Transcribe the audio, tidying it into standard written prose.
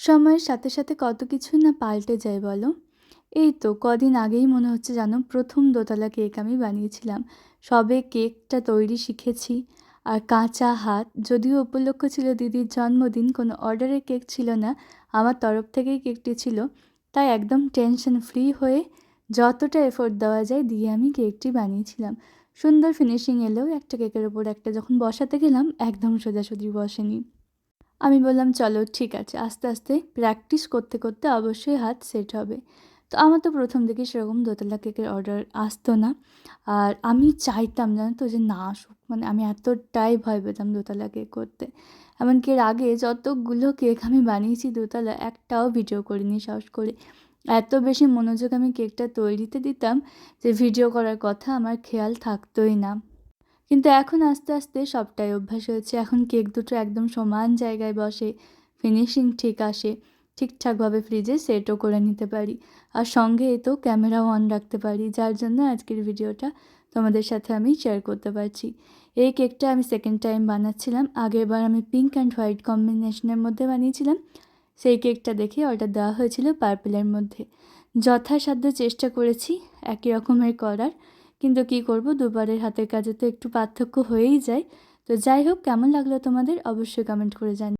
সময়ের সাথে সাথে কত কিছুই না পাল্টে যায় বলো। এই তো কদিন আগেই মনে হচ্ছে জানো প্রথম দোতলা কেক আমি বানিয়েছিলাম। সবে কেকটা তৈরি শিখেছি। আর কাঁচা হাত, যদিও উপলক্ষ ছিল দিদির জন্মদিন, কোনো অর্ডারের কেক ছিল না, আমার তরফ থেকেই কেকটি ছিল। তাই একদম টেনশন ফ্রি হয়ে যতটা এফোর্ট দেওয়া যায় দিয়ে আমি কেকটি বানিয়েছিলাম। সুন্দর ফিনিশিং এলেও একটা কেকের ওপর একটা যখন বসাতে গেলাম একদম সোজাসুজি বসেনি। আমি বললাম চলো ঠিক আছে, আস্তে আস্তে প্র্যাকটিস করতে করতে অবশ্যই হাত সেট হবে। তো আমার তো প্রথম দিকে সেরকম দোতলা কেকের অর্ডার আসতো না। আর আমি চাইতাম জানো তো যে না আসুক, মানে আমি এতটাই ভয় পেতাম দোতলা কেক করতে। এমনকি এর আগে যতগুলো কেক আমি বানিয়েছি দোতলা, একটাও ভিডিও করিনি সাহস করে। এত বেশি মনোযোগ আমি কেকটা তৈরিতে দিতাম যে ভিডিও করার কথা আমার খেয়াল থাকতোই না। কিন্তু এখন আস্তে আস্তে সবটাই অভ্যাস হয়েছে। এখন কেক দুটো একদম সমান জায়গায় বসে, ফিনিশিং ঠিক আসে, ঠিকঠাকভাবে ফ্রিজে সেটও করে নিতে পারি। আর সঙ্গে এই তো ক্যামেরাও অন রাখতে পারি, যার জন্য আজকের ভিডিওটা তোমাদের সাথে আমি শেয়ার করতে পারছি। এই কেকটা আমি সেকেন্ড টাইম বানাচ্ছিলাম। আগেরবার আমি পিঙ্ক অ্যান্ড হোয়াইট কম্বিনেশনের মধ্যে বানিয়েছিলাম। সেই কেকটা দেখে অর্ডার দেওয়া হয়েছিল পার্পেলের মধ্যে। যথাসাধ্য চেষ্টা করেছি একই রকমের করার, কিন্তু কী করব, দুবারের হাতের কাজে তো একটু পার্থক্য হয়েই যায়। তো যাই হোক, কেমন লাগলো তোমাদের অবশ্যই কমেন্ট করে জানিও।